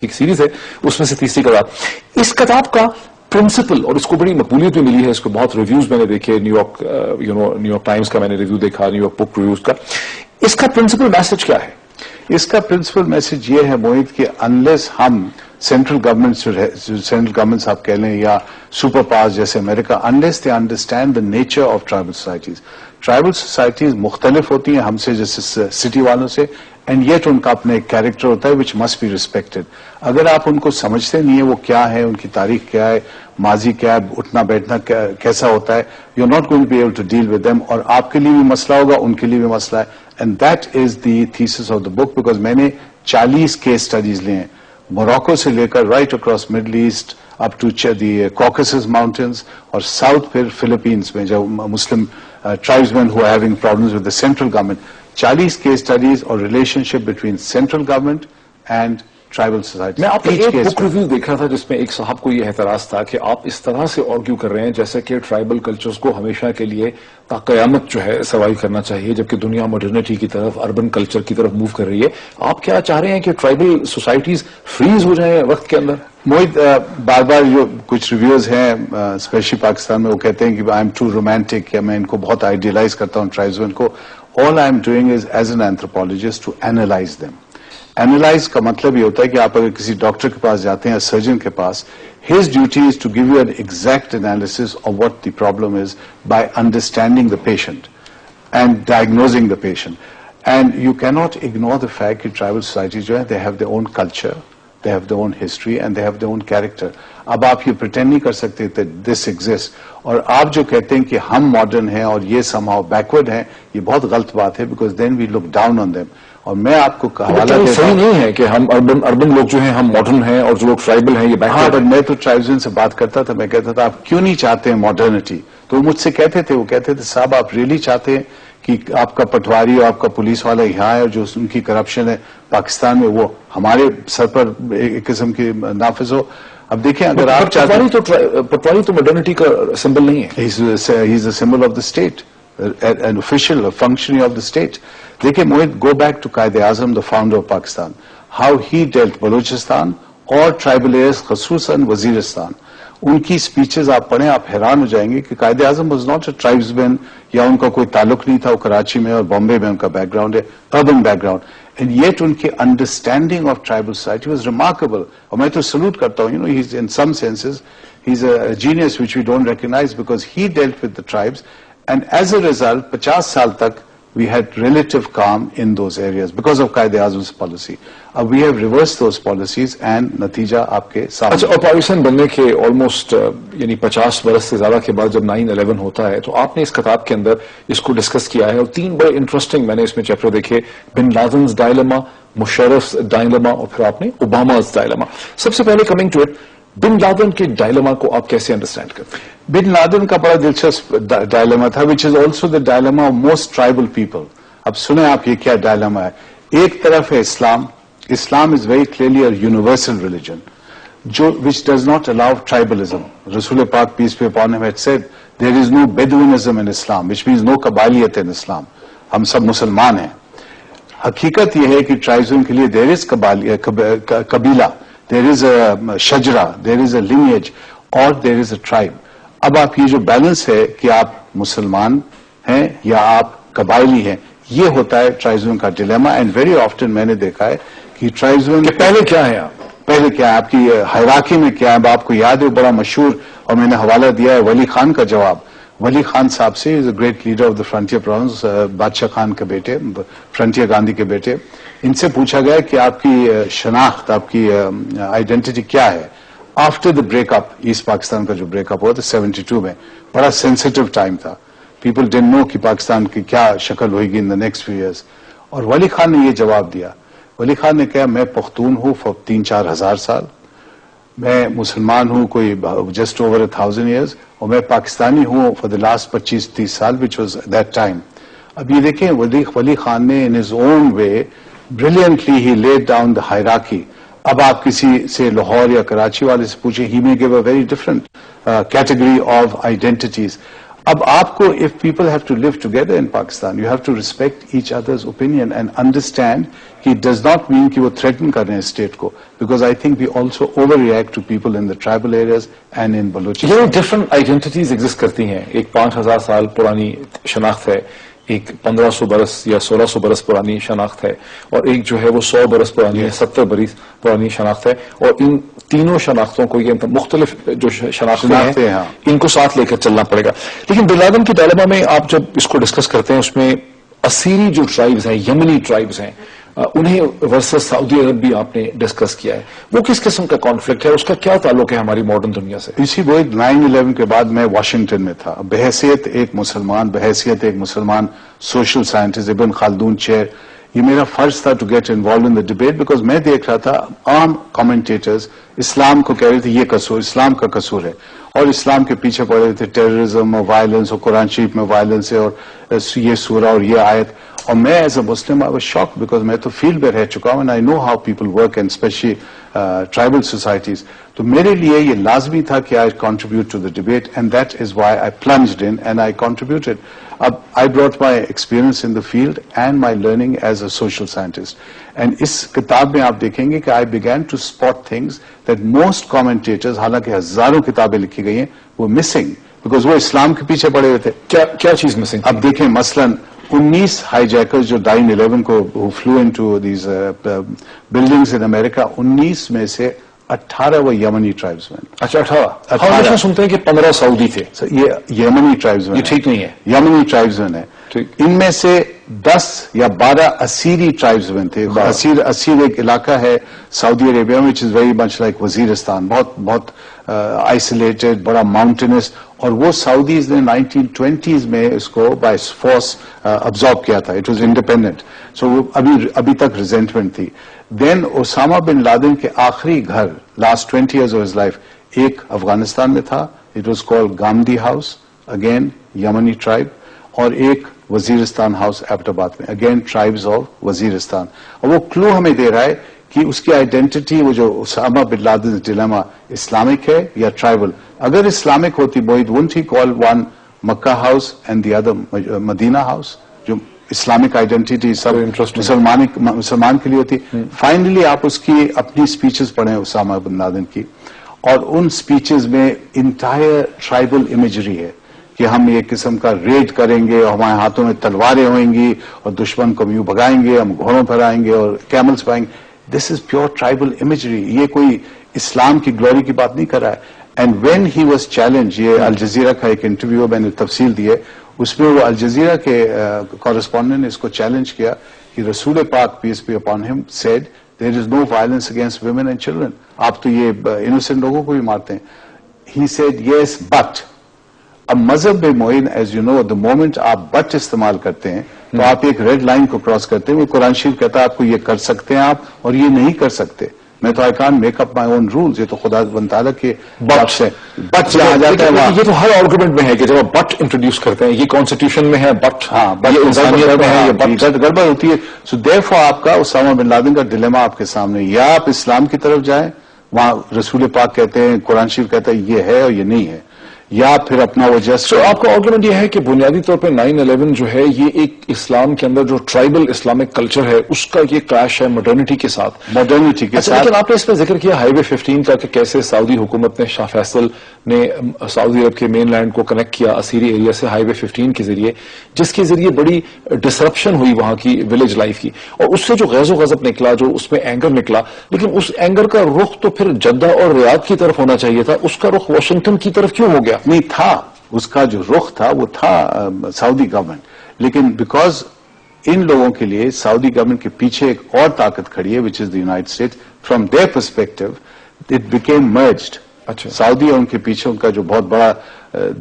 ایک سیریز ہے اس میں سے تیسری کتاب. اس کتاب کا پرنسپل, اور اس کو بڑی مقبولیت بھی ملی ہے, اس کو بہت ریویوز میں نے دیکھے, نیو یارک ٹائمز کا میں نے ریویو دیکھا, نیو یارک بک ریویوز کا. اس کا پرنسپل میسج کیا ہے؟ اس کا پرنسپل میسج یہ ہے موہت کہ انلیس ہم سینٹرل گورنمنٹس آپ کہہ لیں یا سپر پاورز جیسے America, unless they understand the nature of tribal societies. Tribal societies مختلف ہوتی ہیں ہم سے جیسے سٹی والوں سے, اینڈ یٹ ان کا اپنا ایک کیریکٹر ہوتا ہے وچ مسٹ بی ریسپیکٹڈ. اگر آپ ان کو سمجھتے نہیں ہیں وہ کیا ہے, ان کی تاریخ کیا ہے, ماضی کیا ہے, اٹھنا بیٹھنا کیسا ہوتا ہے, you are not going to be able to deal with them. اور آپ کے لیے بھی مسئلہ ہوگا, ان کے لیے بھی مسئلہ ہے. And that is the thesis of the book, because میں نے 40 کیس اسٹڈیز لیے ہیں, موراکو سے لے کر right across Middle East up to the Caucasus mountains, اور ساؤتھ پھر فلپینز میں جو مسلم tribesmen who are having problems with the central government. 40 case studies or relationship between central government and tribal society. میں آپ کا ایک بک ریویو دیکھ رہا تھا جس میں ایک صاحب کو یہ اعتراض تھا کہ آپ اس طرح سے آرگیو کر رہے ہیں جیسے کہ ٹرائبل کلچرز کو ہمیشہ کے لیے تا قیامت جو ہے سروائیو کرنا چاہیے, جبکہ دنیا ماڈرنٹی کی طرف, اربن کلچر کی طرف موو کر رہی ہے. آپ کیا چاہ رہے ہیں کہ ٹرائبل سوسائٹیز فریز ہو جائیں وقت کے اندر؟ موہت, بار بار جو کچھ ریویوز ہیں اسپیشلی پاکستان میں, وہ کہتے ہیں کہ آئی ایم ٹو رومانٹک, یا میں ان کو بہت آئیڈیلائز کرتا ہوں ٹرائبزمین کو. All I am doing is as an anthropologist to analyse them. Analyse کا مطلب یہ ہوتا ہے کہ آپ اگر کسی ڈاکٹر کے پاس جاتے ہیں یا سرجن کے پاس, his duty is to give you an exact analysis of what the problem is by understanding the patient and diagnosing the patient. And you cannot ignore the fact that tribal societies جو ہیں, they have their own culture, they have their own history and they have their own character. اب آپ یہ pretend نہیں کر سکتے that this exists. اور آپ جو کہتے ہیں کہ ہم ماڈرن ہیں اور یہ somehow backward ہیں, یہ بہت غلط بات ہے, because then we look down on them. اور میں آپ کو حوالہ دیتا ہوں, صحیح نہیں ہے کہ ہم اربن لوگ جو ہیں ہم ماڈرن ہیں اور جو لوگ ٹرائبل ہیں یہ بیک. ہاں, میں تو ٹرائبزن سے بات کرتا تھا, میں کہتا تھا آپ کیوں نہیں چاہتے ہیں ماڈرنٹی؟ تو وہ مجھ سے کہتے تھے, وہ کہتے تھے صاحب آپ ریئلی چاہتے ہیں کہ آپ کا پٹواری اور آپ کا پولیس والا یہاں ہے اور جو ان کی کرپشن ہے پاکستان میں وہ ہمارے سر پر ایک قسم کی نافذ ہو؟ اب دیکھیں, اگر آپ پٹواری تو ماڈرنٹی کا سمبل نہیں ہے, he is a symbol of the state, an official, a functionary of the state. دیکھیں Mohit, go back to Quaid Azam, the founder of Pakistan, how he dealt Balochistan اور ٹرائبل ایریاز خصوصاً وزیرستان. ان کی سپیچز آپ پڑھیں, آپ حیران ہو جائیں گے کہ Quaid Azam was not a ٹرائبزمین, یا ان کا کوئی تعلق نہیں تھا, وہ کراچی میں اور بامبے میں ان کا بیک گراؤنڈ ہے, urban background, and yet ان کی understanding of tribal society was remarkable. اور میں تو سلوٹ کرتا ہوں, he is in some senses he is a genius which we don't recognise, because he dealt with the tribes. And as a result, 50 سال تک we had relative calm in those areas because of Quaid اعظم's policy. اب we have reversed those policies and نتیجہ آپ کے سامنے. اچھا, اور پاکستان بننے کے آلموسٹ یعنی 50 برس سے زیادہ کے بعد جب 9/11 ہوتا ہے, تو آپ نے اس کتاب کے اندر اس کو ڈسکس کیا ہے, اور 3 بڑے انٹرسٹنگ میں نے اس میں چیپٹر دیکھے, بن لادنز ڈائلما, مشرف's ڈائلما, اور پھر آپ نے اوباماز ڈائلما. سب سے پہلے coming to it, bin Laden کے ڈائلما کو آپ کیسے انڈرسٹینڈ کرتے ہیں؟ بن لادن کا بڑا دلچسپ ڈائلما تھا, which is also the dilemma of most tribal people. اب سنیں آپ یہ کیا ڈائلما ہے. ایک طرف ہے Islam. Islam is very clearly a universal religion جو which does not allow tribalism. رسول پاک peace be upon him had said there is no bedouinism in Islam, which means no قبالیت ان اسلام. ہم سب مسلمان ہیں. حقیقت یہ ہے کہ ٹرائبزم کے لیے دیر از قبیلہ, there is a shajra, there is a lineage, or there is a tribe. اب آپ یہ جو بیلنس ہے کہ آپ مسلمان ہیں یا آپ قبائلی ہیں, یہ ہوتا ہے ٹرائبزم کا ڈیلیما. اینڈ ویری آفٹن میں نے دیکھا ہے کہ ٹرائبزم پہلے کیا ہے, آپ پہلے کیا ہے, آپ کی ہائرارکی میں کیا ہے. اب آپ کو یاد ہے بڑا مشہور, اور میں نے حوالہ دیا ہے ولی خان کا جواب. ولی خان صاحب سے, is a great leader of the Frontier Province, Badshah Khan کے بیٹے, فرنٹیئر گاندھی کے بیٹے. ان سے پوچھا گیا کہ آپ کی شناخت, آپ کی آئیڈینٹی کیا ہے after the break up, East Pakistan کا جو بریک اپ ہوا تھا 72 میں. بڑا سینسٹیو ٹائم تھا, پیپل ڈنٹ نو کہ پاکستان کی کیا شکل ہوئے گی in the next few years. اور ولی خان نے یہ جواب دیا. ولی خان نے کہا میں پختون ہوں فور 3-4 ہزار سال, میں مسلمان ہوں کوئی جسٹ اوور 1000 ایئرس, اور میں پاکستانی ہوں فار دا لاسٹ 25-30 سال, وچ واز دیٹ ٹائم. اب یہ دیکھیں, ولی خان نے in his own way brilliantly he laid down the hierarchy. اب آپ کسی سے لاہور یا کراچی والے سے پوچھیں, he may give a very different category of identities. اب آپ کو, if people have to live together in Pakistan, you have to respect each other's opinion and understand کہ it does not mean کہ وہ threaten کر رہے ہیں state کو, because I think we also overreact to people in the tribal areas and in Balochistan. یہ different identities exist کرتی ہیں. ایک 5000 سال پرانی شناخت ہے, ایک 1500 برس یا 1600 برس پرانی شناخت ہے, اور ایک جو ہے وہ 100 برس پرانی ہے, 70 برس پرانی شناخت ہے, اور ان تینوں شناختوں کو, یہ مختلف جو شناختیں ہیں, ان کو ساتھ لے کر چلنا پڑے گا. لیکن بن لادن کی ڈائلما میں آپ جب اس کو ڈسکس کرتے ہیں, اس میں اسیری جو ٹرائبز ہیں, یمنی ٹرائبز ہیں, انہیں ورسز سعودی عرب بھی آپ نے ڈسکس کیا ہے. وہ کس قسم کا کانفلکٹ ہے, اس کا کیا تعلق ہے ہماری ماڈرن دنیا سے؟ اسی وہ 9/11 کے بعد میں واشنگٹن میں تھا, بحیثیت ایک مسلمان سوشل سائنٹسٹ, ابن خلدون چیئر. یہ میرا فرض تھا to get involved in the debate, because میں دیکھ رہا تھا عام کامنٹیٹرز اسلام کو کہہ رہے تھے یہ قصور اسلام کا قصور ہے, اور اسلام کے پیچھے پڑ رہے تھے ٹیررزم اور وائلنس, اور قرآن شریف میں وائلنس ہے, اور یہ سورہ اور یہ آیت. اور میں as a Muslim I was shocked, because میں تو فیلڈ میں رہ چکا ہوں, and I know how people work and especially tribal societies. تو میرے لیے یہ لازمی تھا کہ I contribute to the debate, and that is why I plunged in and I contributed. اب I brought my experience in the field and my learning as a social scientist. And اس کتاب میں آپ دیکھیں گے کہ I begin to spot things that most commentators, حالانکہ ہزاروں کتابیں لکھی گئی ہیں, وہ مسنگ, بیکاز وہ اسلام کے پیچھے پڑے ہوئے تھے. کیا چیز مسنگ؟ اب دیکھیں مثلاً 19 ہائی جیکرز جو 9/11 کو فلو انٹو دیز بلڈنگز ان امریکہ, 19 میں سے 18 وہ یمنی ٹرائبز مین. اچھا 18. ہم سنتے ہیں کہ 15 سعودی تھے. یہ یمنی ٹرائبز مین, یہ ٹھیک نہیں ہے. یمنی ٹرائبز مین ہے. ان میں سے 10 یا 12 اسیری ٹرائبز مین تھے. اسیر ایک علاقہ ہے سعودی عربیہ میں, which is very much like Waziristan, بہت آئسولیٹڈ, بڑا ماؤنٹینس, اور وہ سعودیز نے 1920s میں اس کو بائی فورس ابزارب کیا تھا. اٹ واز انڈیپینڈنٹ, سو وہ ابھی تک ریزینٹمنٹ تھی. دین اسامہ بن لادن کے آخری گھر last 20 years of his life ایک افغانستان میں تھا, it was called Ghamdi house, again Yemeni tribe, اور ایک وزیرستان ہاؤس ایبٹ آباد میں, اگین ٹرائبز آف وزیرستان. اور وہ کلو ہمیں دے رہا ہے کہ اس کی آئیڈینٹی, وہ جو Osama bin Laden dilemma, Islamic ہے یا ٹرائبل. اگر اسلامک ہوتی موید won't he call one Mecca house and the other Medina house, جو اسلامک آئیڈینٹی سب مسلمان کے لیے ہوتی. فائنلی آپ اس کی اپنی اسپیچز پڑھیں اسامہ بن لادن کی, اور ان اسپیچز میں انٹائر ٹرائبل امیجری ہے کہ ہم ایک قسم کا ریڈ کریں گے, اور ہمارے ہاتھوں میں تلواریں ہوئیں گی, اور دشمن کو یوں بھگائیں گے, ہم گھوڑوں پر آئیں گے اور کیملز پائیں گے. دس از پیور ٹرائبل امیجری, یہ کوئی اسلام کی گلوری کی بات نہیں کر رہا ہے. And when he was challenge, یہ الجزیرہ کا ایک انٹرویو میں نے تفصیل دی ہے, اس میں وہ الجزیرہ کے کورسپونڈنٹ نے اس کو چیلنج کیا کہ رسول پاک peace be upon him said there is no violence against women and children, آپ تو یہ انوسینٹ لوگوں کو بھی مارتے ہیں. He said yes but. اب مذہب میں معین as you know, the moment آپ بٹ استعمال کرتے ہیں تو آپ ایک ریڈ لائن کو کراس کرتے ہیں. وہ قرآن شریف کہتا ہے آپ کو یہ کر سکتے ہیں آپ, اور یہ نہیں کر سکتے. میں تو آئی کان میک اپ مائی اون رولز, یہ تو خدا بن تعالیٰ کے بٹ سے بٹ آ جاتا ہے. یہ تو ہر آرگومنٹ میں ہے کہ جب آپ بٹ انٹروڈیوس کرتے ہیں, یہ کانسٹیٹیوشن میں ہے بٹ, ہاں یہ انسانیت میں ہے, یہ بٹ گڑبڑ ہوتی ہے. سو دیئرفور آپ کا اسامہ بن لادن کا ڈیلیما آپ کے سامنے, یا آپ اسلام کی طرف جائیں, وہاں رسول پاک کہتے ہیں, قرآن شریف کہتا ہے یہ ہے اور یہ نہیں ہے, یا پھر اپنا وہ جسٹ. تو آپ کا آرگومنٹ یہ ہے کہ بنیادی طور پہ 9/11 جو ہے یہ ایک اسلام کے اندر جو ٹرائبل اسلامک کلچر ہے اس کا یہ کلیش ہے ماڈرنٹی کے ساتھ. ماڈرنٹی کے ساتھ. لیکن آپ نے اس میں ذکر کیا ہائی وے 15 کا, کہ کیسے سعودی حکومت نے, شاہ فیصل نے سعودی عرب کے مین لینڈ کو کنیکٹ کیا اسیری ایریا سے ہائی وے 15 کے ذریعے, جس کے ذریعے بڑی ڈسرپشن ہوئی وہاں کی ولیج لائف کی, اور اس سے جو غیظ و غضب نکلا, جو اس میں اینگر نکلا, لیکن اس اینگر کا رخ تو پھر جدہ اور ریاض کی طرف ہونا چاہیے تھا, اس کا رخ واشنگٹن کی طرف کیوں ہو گیا؟ نہیں تھا, اس کا جو رخ تھا وہ تھا سعودی گورنمنٹ, لیکن بیکاز ان لوگوں کے لیے سعودی گورنمنٹ کے پیچھے ایک اور طاقت کھڑی ہے which is the United States. From their perspective it became merged. اچھا, سعودی اور ان کے پیچھے ان کا جو بہت بڑا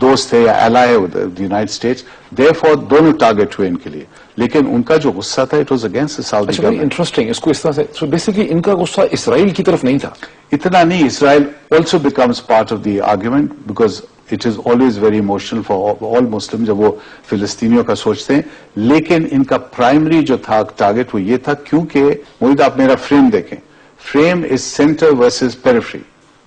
دوست ہے یا ایلائی ہے دی یونائٹڈ اسٹیٹس, دیئرفور دونوں ٹارگیٹ ہوئے ان کے لیے, لیکن ان کا جو غصہ تھا it was against Saudi government. Interesting, اس کو اس طرح سے, سو بیسیکلی ان کا غصہ اسرائیل کی طرف نہیں تھا. اتنا نہیں, Israel also becomes part of the argument, because it is always very emotional for all Muslim جب وہ فلسطینیوں کا سوچتے ہیں. لیکن ان کا پرائمری جو تھا ٹارگیٹ وہ یہ تھا, کیونکہ محیط آپ میرا فریم دیکھیں, frame is centre versus periphery,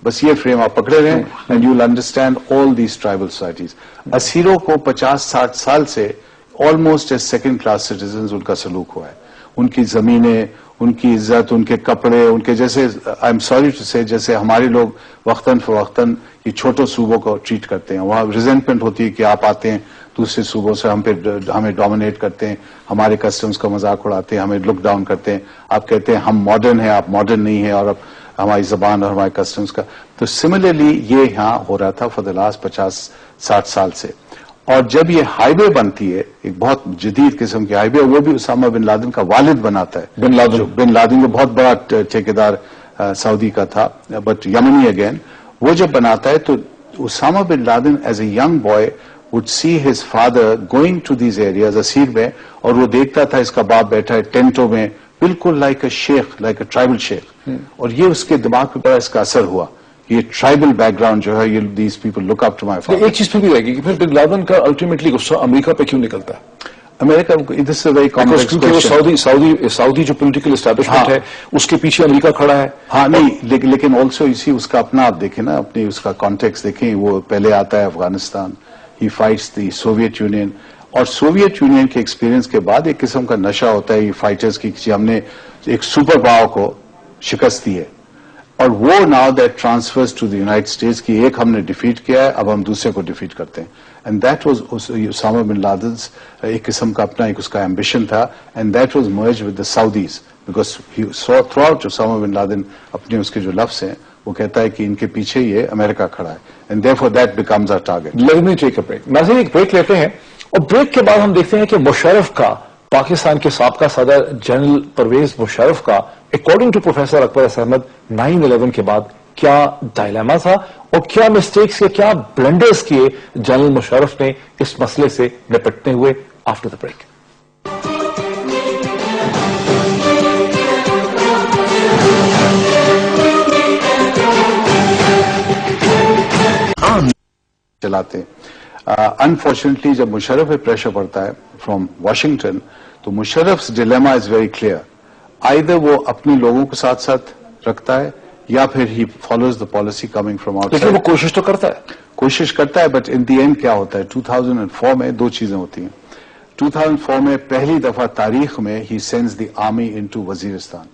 بس یہ فریم آپ پکڑے رہے and you will understand all these tribal societies. اسیروں کو 50-60 سال سے almost as second class citizens ان کا سلوک ہوا ہے. ان کی زمینیں, ان کی عزت, ان کے کپڑے, ان کے جیسے آئی ایم سوری ٹو سے جیسے ہمارے لوگ وقتاً فوقتاً یہ چھوٹے صوبوں کو ٹریٹ کرتے ہیں. وہاں ریزنٹمنٹ ہوتی ہے کہ آپ آتے ہیں دوسرے صوبوں سے, ہمیں ڈومینیٹ کرتے ہیں, ہمارے کسٹمز کا مذاق اڑاتے ہیں, ہمیں لک ڈاؤن کرتے ہیں. آپ کہتے ہیں ہم ماڈرن ہیں, آپ ماڈرن نہیں ہیں, اور اب ہماری زبان اور ہمارے کسٹمز کا. تو سملرلی یہ یہاں ہو رہا تھا فار دا لاسٹ 50-60 سال سے. اور جب یہ ہائی وے بنتی ہے, ایک بہت جدید قسم کی ہائی وے, وہ بھی اسامہ بن لادن کا والد بناتا ہے. بن لادن جو بہت بڑا ٹھیکیدار سعودی کا تھا, بٹ یمنی اگین. وہ جب بناتا ہے تو Osama bin Laden as a young boy would see his father going to these areas اسیر میں, اور وہ دیکھتا تھا اس کا باپ بیٹھا ہے ٹینٹوں میں, بالکل like a Sheikh, like a tribal شیخ. اور یہ اس کے دماغ پہ بڑا اس کا اثر ہوا, یہ ٹرائبل بیک گراؤنڈ جو ہے, یہ these people look up to my father. ایک چیز پھر بھی رہے گی کہ پھر بن لادن کا الٹیمیٹلی غصہ امریکہ پہ کیوں نکلتا ہے؟ امریکہ دس اے ویری کمپلیکس کیونکہ وہ سعودی جو پولیٹیکل اسٹیبلشمنٹ ہے اس کے پیچھے امریکہ کھڑا ہے. ہاں نہیں, لیکن آلسو اسی اس کا اپنا آپ دیکھیں نا, اپنی اس کا کانٹیکس دیکھیں. وہ پہلے آتا ہے افغانستان, ہی فائٹس دی سوویت یونین, اور سوویت یونین کے ایکسپیرینس کے بعد ایک قسم کا نشہ ہوتا ہے یہ فائٹرز کی, ہم نے ایک سپر پاور کو شکست دی ہے, اور وہ now that transfers to the United States کی ایک ہم نے ڈیفیٹ کیا ہے, اب ہم دوسرے کو ڈیفیٹ کرتے ہیں. And that was Osama bin Laden's ایک قسم کا اپنا ایک اس کا ایمبیشن تھا, and that was merge with the Saudis, because throughout Osama bin Laden اپنے اس کے جو لفظ ہیں وہ کہتا ہے کہ ان کے پیچھے یہ امریکہ کھڑا ہے, and therefore that becomes our target. Let me take a break. ناظرین ایک بریک لیتے ہیں, اور بریک کے بعد ہم دیکھتے ہیں کہ مشرف کا, پاکستان کے سابقہ صدر جنرل پرویز مشرف کا, اکارڈنگ ٹو پروفیسر اکبر احمد 9/11 کے بعد کیا ڈائلیما تھا, اور کیا مسٹیکس کے, کیا بلنڈرز کیے جنرل مشرف نے اس مسئلے سے نپٹنے ہوئے. After the break. چلاتے ہیں. انفارچونیٹلی جب مشرف پہ پریشر پڑتا ہے فرام واشنگٹن, تو Musharraf dilemma is very clear. Either وہ اپنے لوگوں کے ساتھ ساتھ رکھتا ہے, یا پھر he follows the policy coming from outside. لیکن وہ کوشش تو کرتا ہے, بٹ ان دی اینڈ کیا ہوتا ہے, 2004 میں دو چیزیں ہوتی ہیں. 2004 میں پہلی دفعہ تاریخ میں ہی سینڈز دی آرمی انٹو وزیرستان.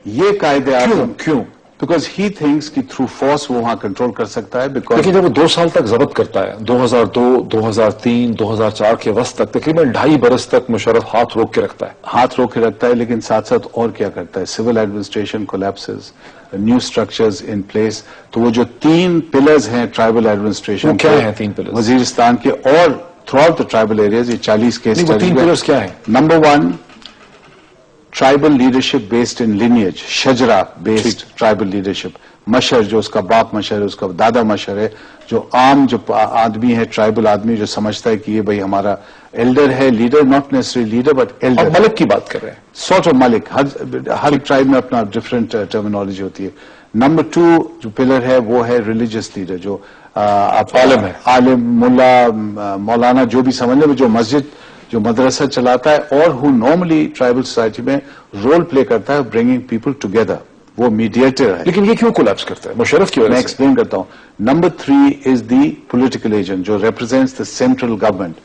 یہ قائد اعظم کیوں؟ بیکاز ہی تھنکس کہ تھرو فورس وہ وہاں کنٹرول کر سکتا ہے. بیکاز لیکن جب وہ 2 سال تک ضبط کرتا ہے, 2002, 2003, 2004 کے وسط تک, تقریباً 2.5 برس تک مشرف ہاتھ روک کے رکھتا ہے. لیکن ساتھ ساتھ اور کیا کرتا ہے, civil administration collapses, new structures in place. تو وہ جو 3 پلرز ہیں ٹرائبل ایڈمنسٹریشن, کیا ہیں 3 پلرز وزیرستان کے اور throughout the tribal areas, یہ 40 کیس. 3 پلرز کیا ہیں؟ Number 1 tribal leadership based in lineage, شجرا بیسڈ ٹرائبل لیڈرشپ. مشر جو اس کا باپ مشر ہے, اس کا دادا مشر ہے, جو عام جو آدمی ہے, ٹرائبل آدمی جو سمجھتا ہے کہ یہ بھائی ہمارا ایلڈر ہے, leader, not necessary leader but elder. اور ملک کی بات کر رہے ہیں, sort of milk. Hare tribe میں اپنا ڈفرینٹ ٹرمینالوجی ہوتی ہے. نمبر 2 جو پلر ہے وہ ہے ریلیجس لیڈر, جو عالم ہے, عالم, ملا, مولانا, جو بھی سمجھ لیں, جو مسجد جو مدرسہ چلاتا ہے, اور ہو نارملی ٹرائبل سوسائٹی میں رول پلے کرتا ہے برنگنگ پیپل ٹوگیدر. وہ میڈیٹر ہے. لیکن یہ کیوں کولیپس کرتا ہے مشرف کی وجہ سے؟ میں ایکسپلین کرتا ہوں. Number 3 is the political agent, جو represents the central government.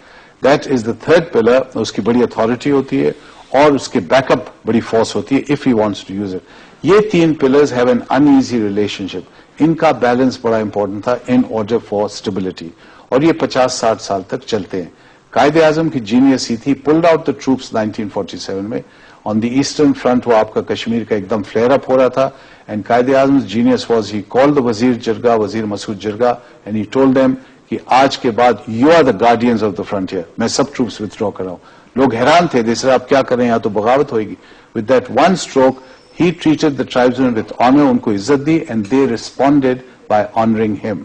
That is the 3rd pillar. اس کی بڑی اتھارٹی ہوتی ہے, اور اس کے بیک اپ بڑی فورس ہوتی ہے if he wants to use it. یہ 3 pillars have an uneasy relationship. ان کا بیلنس بڑا امپورٹنٹ تھا ان آرڈر فار اسٹیبلٹی, اور یہ 50-60 سال تک چلتے ہیں. قائد اعظم کی جینیس ہی تھی, پلڈ آؤٹ دا ٹروپس 1947 میں آن دی ایسٹرن فرنٹ. وہ آپ کا کشمیر کا ایک دم فلیئر اپ ہو رہا تھا, and Quaid Azam genius was he call the Wazir jirga, Wazir Masood jirga, and he told them کہ آج کے بعد you are the guardians of the frontier. میں سب ٹروپس ودرا کر رہا ہوں. لوگ حیران تھے, دیس آپ کیا کر رہے ہیں, یہاں تو بغاوت ہوئے گی. With that one stroke he treated the tribesmen with honour. ان کو عزت دی, and they responded by honouring him.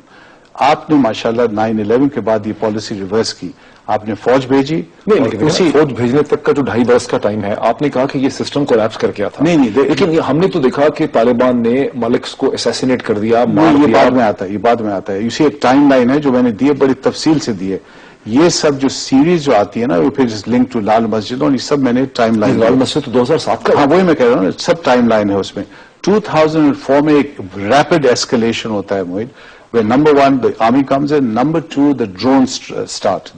آپ نے ماشاءاللہ 9/11 کے بعد یہ پالیسی ریورس کی. آپ نے فوج بھیجی. نہیں, لیکن فوج بھیجنے تک کا جو 2.5 برس کا ٹائم ہے, آپ نے کہا کہ یہ سسٹم کولیپس کر گیا تھا. نہیں, لیکن ہم نے تو دیکھا کہ طالبان نے ملکس کو اسیسینیٹ کر دیا. یہ بعد میں آتا ہے, اسی ایک ٹائم لائن ہے جو میں نے دی ہے, بڑی تفصیل سے دی ہے. یہ سب جو سیریز جو آتی ہے نا, وہ پھر لنک ٹو لال مسجد, اور یہ سب میں نے ٹائم لائن. لال مسجد تو 2007 کا. ہاں, وہی میں کہہ رہا ہوں, سب ٹائم لائن ہے اس میں. 2004 میں ایک ریپڈ ایسکلیشن ہوتا ہے Mohd. where number one the army comes in, number two the drones start.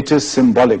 it is symbolic.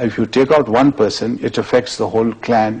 If you take out one person, it affects the whole clan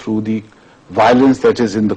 through the violence that is in the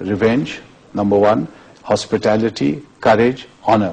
revenge, number one, hospitality, courage, honor.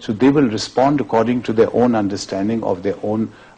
so they will respond according to their own understanding of their own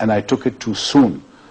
and I took it too soon.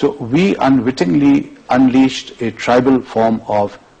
So we unwittingly unleashed a tribal form of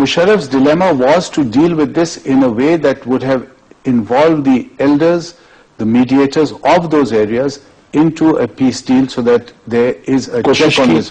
Musharraf's dilemma was to deal with this in a way that would have involved the elders, the mediators of those areas into a peace deal so that there is a check on this.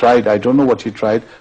tried, I don't know what he tried,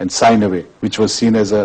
and sign away, which was seen as a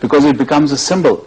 because it becomes a symbol.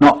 Now,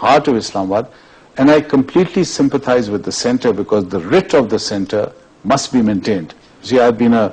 heart of Islamabad, and I completely sympathize with the center because the writ of the center must be maintained. See, I've been a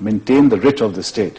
maintain the writ of the state.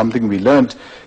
something we learned,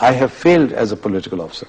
I have failed as a political officer.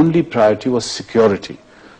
only priority was security.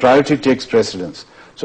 priority takes precedence. So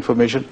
information,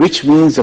Which means a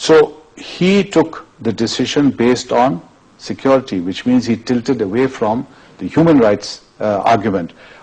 So he took the decision based on security, which means he tilted away from the human rights argument.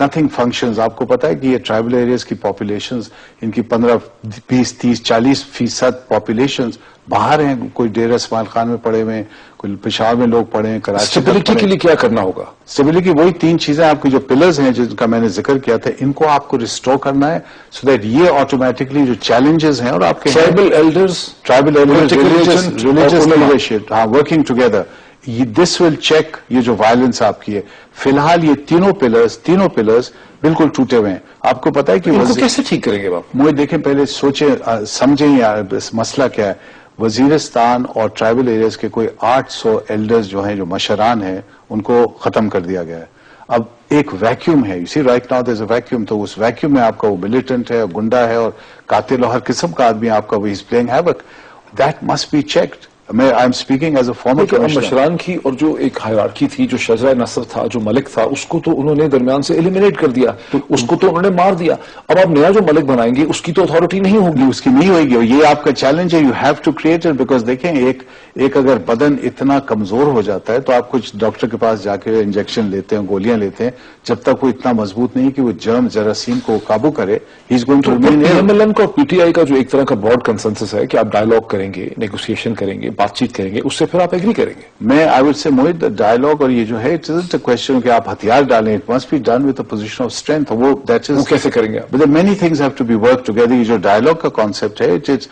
Nothing functions. آپ کو پتا ہے کہ یہ tribal areas کی populations ان کی 15, 20, 30, 40% populations باہر ہیں. کوئی ڈیرہ اسماعیل خان میں پڑے ہوئے ہیں, کوئی پشاور میں لوگ پڑے ہیں, کراچی. اسٹیبلٹی کے لیے کیا کرنا ہوگا؟ اسٹیبلٹی کی وہی 3 چیزیں آپ کی جو پلرز ہیں جن کا میں نے ذکر کیا تھا, ان کو آپ کو ریسٹور کرنا ہے سو دیٹ یہ آٹومیٹکلی جو چیلنجز ہیں اور آپ کے ٹرائبل ایلڈرز, ریلیجس لیڈرشپ, ہاں, working together, this will check یہ جو وائلنس آپ کی ہے. فی الحال یہ تینوں پلرز بالکل ٹوٹے ہوئے ہیں. آپ کو پتا ہے کہ ان کو کیسے ٹھیک کریں گے آپ؟ مجھے دیکھیں, پہلے سوچیں, سمجھیں یار اس مسئلہ کیا ہے. وزیرستان اور ٹرائبل ایریاز کے کوئی 800 ایلڈرز جو ہیں, جو مشران ہیں, ان کو ختم کر دیا گیا ہے. اب ایک ویکیوم ہے, you see right now there is a vacuum. تو اس ویکیوم میں آپ کا وہ ملیٹنٹ ہے, گنڈا ہے اور قاتل اور ہر قسم کا آدمی آپ کا وہ is playing havoc. That must be checked. I am speaking as a former commissioner. مشران کی اور جو ایک ہائرارکی تھی, جو شجرہ نصر تھا, جو ملک تھا, اس کو تو انہوں نے درمیان سے ایلیمینیٹ کر دیا, اس کو تو انہوں نے مار دیا. اب آپ نیا جو ملک بنائیں گے اس کی تو اتھارٹی نہیں ہوگی. اس کی نہیں ہوئے گی. یہ آپ کا چیلنج ہے. You have to create it. Because دیکھیں, ایک اگر بدن اتنا کمزور ہو جاتا ہے تو آپ کچھ ڈاکٹر کے پاس جا کے انجیکشن لیتے ہیں, گولیاں لیتے ہیں, جب تک وہ اتنا مضبوط نہیں کہ وہ جرم جراثیم کو قابو کرے. He is going to remain. M L N کا, پی ٹی آئی کا جو ایک طرح کا براڈ کنسنسس ہے کہ آپ ڈائیلاگ کریں گے, نیگوسیشن کریں گے, بات چیت کریں گے, اس سے پھر آپ ایگری کریں گے. میں I would say Mohit dialogue اور یہ جو ہے اٹ از اے کوشچن کہ آپ ہتھیار ڈالیں. It must be done with a position of strength. وہ کیسے کریں گے آپ؟ Many things have to be work together. یہ جو ڈائیلاگ کا کانسیپٹ ہے, اٹ از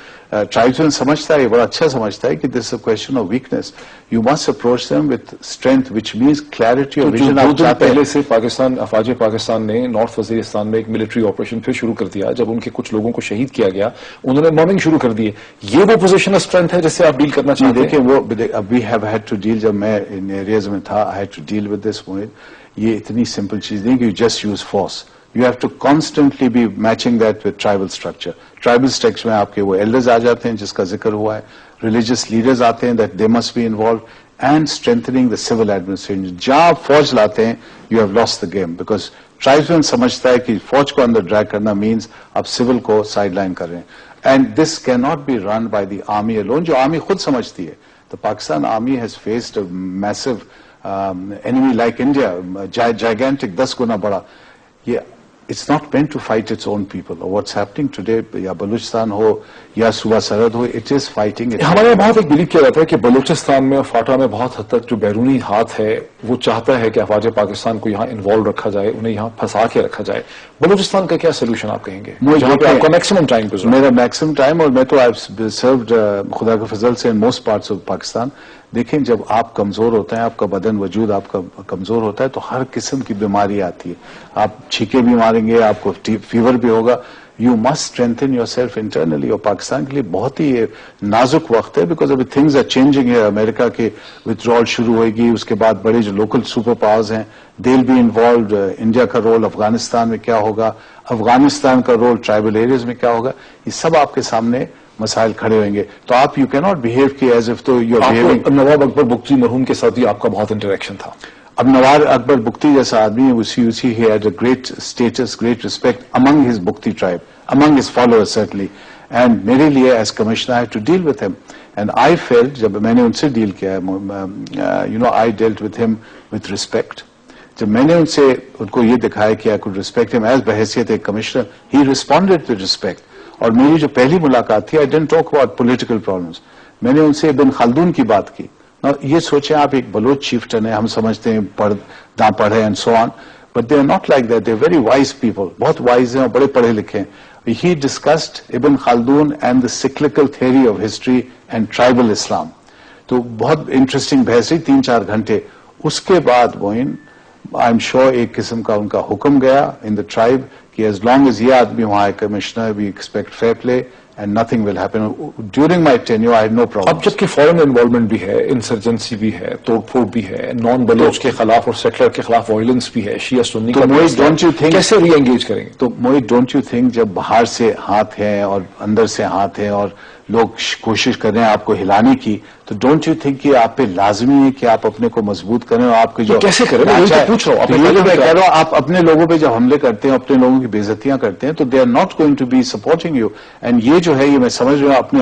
ٹرائبسمین سمجھتا ہے, یہ بڑا اچھا سمجھتا ہے کہ this a question of weakness. You must approach them with strength which means clarity اور ویژن. آپ چاہتے ہیں پہلے سے پاکستان, افواج پاکستان نے نارتھ وزیرستان میں ایک ملٹری آپریشن پھر شروع کر دیا. جب ان کے کچھ لوگوں کو شہید کیا گیا, انہوں نے موبنگ شروع کر دیے. یہ وہ پوزیشن آف اسٹرینتھ ہے جس سے آپ ڈیل کرنا چاہتے ہیں؟ دیکھیں, وہ we have had to deal. جب میں ان ایریاز میں تھا, I had to deal with this موہت. یہ اتنی سمپل چیز نہیں کہ you just use force. You have to constantly be matching that with tribal structure. Tribal structure میں آپ کے وہ ایلڈرز آ جاتے ہیں جس کا ذکر ہوا ہے, ریلیجس لیڈرز آتے ہیں, that they must be involved, and strengthening the civil administration. جہاں آپ فوج لاتے ہیں, you have lost the game. Because tribesman سمجھتا ہے کہ فوج کو اندر ڈریگ کرنا مینس آپ سول کو سائڈ لائن کر رہے ہیں. And this can not be run by the army alone, جو آرمی خود سمجھتی ہے. The Pakistan army has faced a massive enemy like India, gigantic, 10 guna bada. It's not meant to fight its own people. Or what's happening today, ya Balochistan ho, ya Suba Sarhad ho, it is fighting. ہمارے یہاں بہت ایک blue کیا جاتا ہے کہ بلوچستان میں اور فاٹا میں بہت حد تک جو بیرونی ہاتھ ہے وہ چاہتا ہے کہ افواج پاکستان کو یہاں انوالو رکھا جائے, انہیں یہاں پھنسا کے رکھا جائے. بلوچستان کا کیا سولوشن آپ کہیں گے جہاں پہ آپ کا میکسیمم ٹائم گزرا؟ میرا میکسیمم ٹائم, اور میں تو آئی سروڈ خدا کے فضل سے in most parts of Pakistan. دیکھیں, جب آپ کمزور ہوتے ہیں, آپ کا بدن وجود آپ کا کمزور ہوتا ہے, تو ہر قسم کی بیماری آتی ہے. آپ چھینکے بھی ماریں گے, آپ کو فیور بھی ہوگا. You must strengthen your self internally. اور پاکستان کے لیے بہت ہی نازک وقت ہے, بیکاز ابھی تھنگز آر چینجنگ ہے. امریکہ کے ودرال شروع ہوئے گی, اس کے بعد بڑے جو لوکل سپر پاورز ہیں دے ول بی انوالوڈ. انڈیا کا رول افغانستان میں کیا ہوگا, افغانستان کا رول ٹرائبل ایریاز میں کیا ہوگا, یہ سب آپ کے سامنے مسائل کھڑے ہوئیں گے. تو آپ یو کی ناٹ بہیو کی ایز اف تو یو بہیونگ. نواب اکبر بگٹی مرحوم کے ساتھ بھی آپ کا بہت انٹریکشن تھا. اب نواب اکبر بگٹی جیسا آدمی ہے, اسی he had a great status, great respect among his Bugti tribe, among his followers certainly. And میرے لیے as commissioner I have to deal with him. And I felt, جب میں نے ان سے ڈیل کیا ہے, I dealt with him with respect. جب میں نے ان کو یہ دکھایا کہ I could respect him as بحیثیت ایک commissioner, he responded with respect. اور میری جو پہلی ملاقات تھی, I didn't talk about political problems. میں نے ان سے ابن خلدون کی بات کی. یہ سوچیں, آپ ایک بلوچ چیفٹن ہیں, ہم سمجھتے ہیں نہ پڑھے and so on, but they are not like that. They are very wise people, بہت وائز ہیں اور بڑے پڑھے لکھے ہیں. He discussed Ibn Khaldun and the cyclical theory of history and tribal Islam. تو بہت انٹرسٹنگ بحث ہوئی 3-4 گھنٹے. اس کے بعد آئی ایم شیور ایک قسم کا ان کا حکم گیا ان دا ٹرائب کہ ایز لانگ ایز یہ آدمی وہاں ہے commissioner, we expect fair play and nothing will happen. During my tenure I had no problem. اب جبکہ فورن انوالومنٹ بھی ہے, انسرجنسی بھی ہے, توڑ پھوڑ بھی ہے, نان بلوچ کے خلاف اور سیٹلر کے خلاف وائلنس بھی ہے, شیعہ سنی کا, ڈونٹ یو تھنک کیسے ری انگیج کریں گے؟ تو موہت, ڈونٹ یو تھنک جب باہر سے ہاتھ ہیں اور اندر سے ہاتھ ہیں اور لوگ کوشش کر رہے ہیں آپ کو ہلانے کی, تو ڈونٹ یو تھنک کہ آپ پہ لازمی ہے کہ آپ اپنے کو مضبوط کریں. اور آپ کے جو کیسے کریں, میں پوچھ رہا ہوں, میں کہہ رہا ہوں, آپ اپنے لوگوں پہ جب حملے کرتے ہیں, اپنے لوگوں کی بےعزتیاں کرتے ہیں, تو they are not going to be supporting you. And یہ جو ہے, یہ میں سمجھ رہا ہوں, اپنے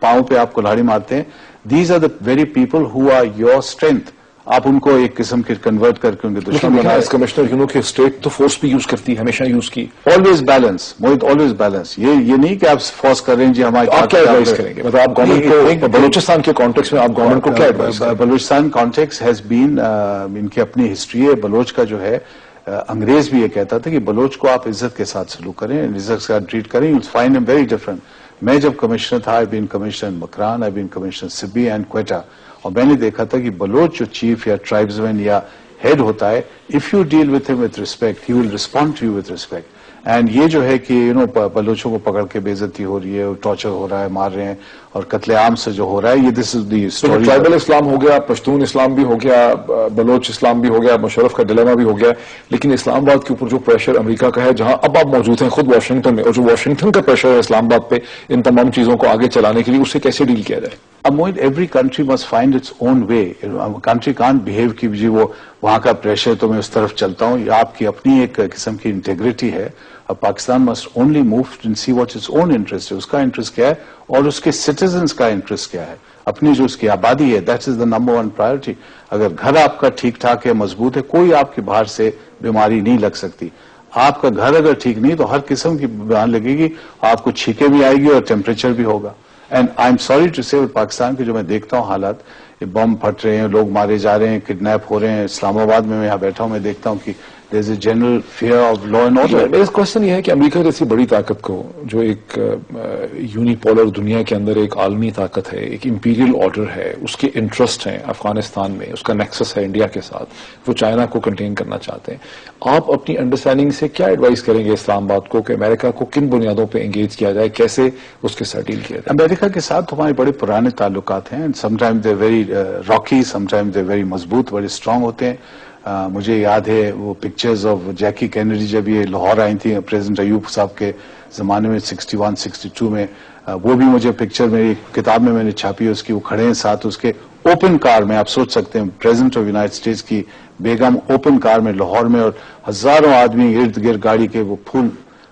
پاؤں پہ آپ کلہاڑی مارتے ہیں. These are the very people who are your strength. آپ ان کو ایک قسم کے کنورٹ کر کے ان کے دشمن بنائے. کمشنر یونو کہ اسٹیٹ تو فورس بھی یوز کرتی ہے, ہمیشہ یوز کی. Always balance Mohit, always balance. یہ نہیں کہ آپ فورس کر رہے ہیں جی ہمارے. آپ کیا ایڈوائز کریں گے, مطلب آپ گورنمنٹ کو بلوچستان کے کانٹیکس میں آپ گورنمنٹ کو کیا ایڈوائز کریں گے؟ بلوچستان کانٹیکس ہیز بین, ان کی اپنی ہسٹری ہے بلوچ کا جو ہے. انگریز بھی یہ کہتا تھا کہ بلوچ کو آپ عزت کے ساتھ سلوک کریں, عزت کے ساتھ ٹریٹ کریں, you'll find him very different. میں جب کمشنر تھا, I've been commissioner in Makran, I've been commissioner Sibbi and Quetta, اور میں نے دیکھا تھا کہ بلوچ جو چیف یا ٹرائبزمین یا ہیڈ ہوتا ہے, if you deal with him with respect, he will respond to you with respect. And یہ جو ہے کہ بلوچوں کو پکڑ کے بے عزتی ہو رہی ہے, ٹارچر ہو رہا ہے, مار رہے ہیں, اور قتل عام سے جو ہو رہا ہے, یہ دس از دی اسٹوری. ٹرائبل اسلام ہو گیا, پشتون اسلام بھی ہو گیا, بلوچ اسلام بھی ہو گیا, مشرف کا ڈیلیما بھی ہو گیا, لیکن اسلام آباد کے اوپر جو پریشر امریکہ کا ہے, جہاں اب آپ موجود ہیں خود واشنگٹن میں, اور جو واشنگٹن کا پریشر ہے اسلام آباد پہ ان تمام چیزوں کو آگے چلانے کے لیے, اسے کیسے ڈیل کیا جائے؟ اب Mohit, every country must find its own way. Country can't behave کہ جی وہ وہاں کا پریشر تو میں اس طرف چلتا ہوں. یہ آپ کی اپنی ایک قسم کی انٹیگریٹی ہے. اب Pakistan must only move and see what its own interest ہے, اس کا انٹرسٹ کیا ہے اور اس کے سٹیزنس کا انٹرسٹ کیا ہے, اپنی جو اس کی آبادی ہے, that is the number one priority. اگر گھر آپ کا ٹھیک ٹھاک ہے, مضبوط ہے, کوئی آپ کے باہر سے بیماری نہیں لگ سکتی. آپ کا گھر اگر ٹھیک نہیں تو ہر قسم کی بیماری لگے گی, آپ کو چھینکیں بھی آئے گی اور ٹیمپریچر بھی ہوگا. And I am sorry to say Pakistan کے جو میں دیکھتا ہوں حالات, بم پھٹ رہے ہیں, لوگ مارے جا رہے ہیں, کڈنیپ ہو رہے ہیں. اسلام آباد میں یہاں بیٹھا ہوں, میں دیکھتا ہوں کہ there is a general fear of law and order. میرا کوشچن یہ ہے کہ امریکہ جیسی بڑی طاقت کو, جو ایک یونیپولر دنیا کے اندر ایک عالمی طاقت ہے, ایک امپیریل آرڈر ہے, اس کے انٹرسٹ ہیں افغانستان میں, اس کا نیکسس ہے انڈیا کے ساتھ, وہ چائنا کو کنٹین کرنا چاہتے ہیں. آپ اپنی انڈرسٹینڈنگ سے کیا ایڈوائز کریں گے اسلام آباد کو کہ امریکہ کو کن بنیادوں پہ انگیج کیا جائے, کیسے اس کے ساتھ ڈیل کیا جائے؟ امریکہ کے ساتھ ہمارے بڑے پرانے تعلقات ہیں. Some time they very Rocky, some time they very مضبوط, بڑے اسٹرانگ ہوتے ہیں. مجھے یاد ہے وہ پکچرز آف جیکی کینیڈی جب یہ لاہور آئی تھیں پریزیڈنٹ ایوب صاحب کے زمانے میں 61 62 میں, وہ بھی مجھے پکچر میری کتاب میں نے چھاپی ہے اس کی. وہ کھڑے ہیں ساتھ اس کے اوپن کار میں, آپ سوچ سکتے ہیں پریزیڈنٹ آف یونائٹڈ اسٹیٹس کی بیگم اوپن کار میں لاہور میں, اور ہزاروں آدمی ارد گرد گاڑی کے وہ پھول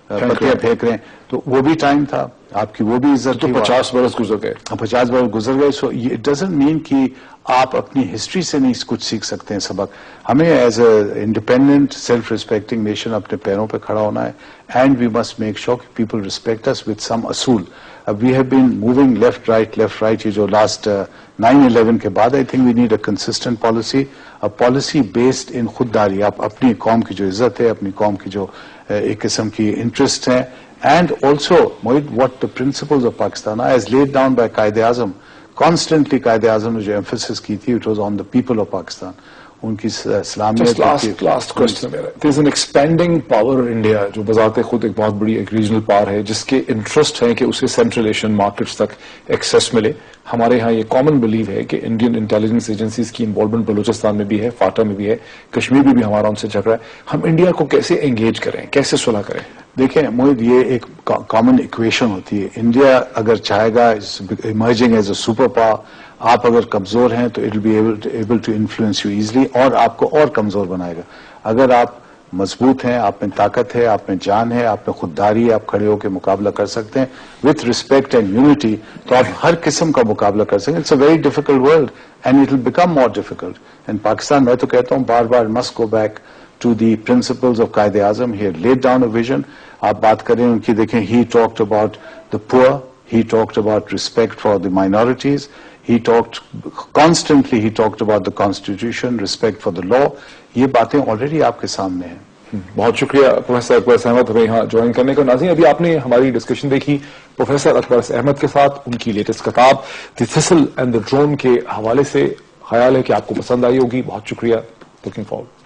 پتیاں پھینک رہے ہیں. تو وہ بھی ٹائم تھا آپ کی, وہ بھی عزت. تو 50 برس گزر گئے, 50 برس گزر گئے. سو اٹ ڈزنٹ مین کہ آپ اپنی ہسٹری سے نہیں کچھ سیکھ سکتے ہیں سبق. ہمیں as a independent self respecting nation اپنے پیروں پہ کھڑا ہونا ہے. And we must make sure کہ people respect us with some اصول. We have been moving left right. یہ جو لاسٹ 9/11 کے بعد I think we need a consistent policy, policy based in خودداری. آپ اپنی قوم کی جو عزت ہے, اپنی قوم کی جو ایک قسم کی انٹرسٹ ہیں, and also Mohit what the principles of Pakistan as laid down by Quaid Azam. Constantly Quaid Azam نے جو ایمفیسس کی تھی, it was on the people of Pakistan. ان کی اسلامیت. لاسٹ کوشچن میرا, there is an expanding power India, جو بذات خود ایک بہت بڑی ایک ریجنل پاور ہے, جس کے انٹرسٹ ہیں کہ اسے سینٹرل ایشین مارکیٹس تک ایکسیس ملے. ہمارے ہاں یہ کامن بلیو ہے کہ انڈین انٹیلیجنس ایجنسیز کی انوالومنٹ بلوچستان میں بھی ہے, فاٹا میں بھی ہے, کشمیر میں بھی ہمارا ان سے جھگڑا ہے. ہم انڈیا کو کیسے انگیج کریں, کیسے صلح کریں؟ دیکھیں موہت, یہ ایک کامن ایکویشن ہوتی ہے. انڈیا اگر چاہے گا emerging as a super power, آپ اگر کمزور ہیں تو it will be able to influence you easily, اور آپ کو اور کمزور بنائے گا. اگر آپ مضبوط ہیں, آپ میں طاقت ہے, آپ میں جان ہے, آپ میں خودداری ہے, آپ کھڑے ہو کے مقابلہ کر سکتے ہیں وتھ ریسپیکٹ اینڈ یونٹی, تو آپ ہر قسم کا مقابلہ کر سکیں. It's a very difficult world and it will become more difficult. And Pakistan, میں تو کہتا ہوں بار بار, must go back to the principles of Quaid Azam. He laid down a vision. آپ بات کریں ان کی, دیکھیں ہی ٹاکڈ اباؤٹ دا پور, he talked about respect for the minorities, he talked constantly, he talked about the constitution, respect for the law. یہ باتیں already آپ کے سامنے ہیں. بہت شکریہ پروفیسر اکبر احمد ہمیں یہاں جوائن کرنے کا. ناظرین, ابھی آپ نے ہماری ڈسکشن دیکھی پروفیسر اکبر احمد کے ساتھ, ان کی لیٹسٹ کتاب دی تھسل اینڈ دی ڈرون کے حوالے سے. خیال ہے کہ آپ کو پسند آئی ہوگی. بہت شکریہ. Looking forward.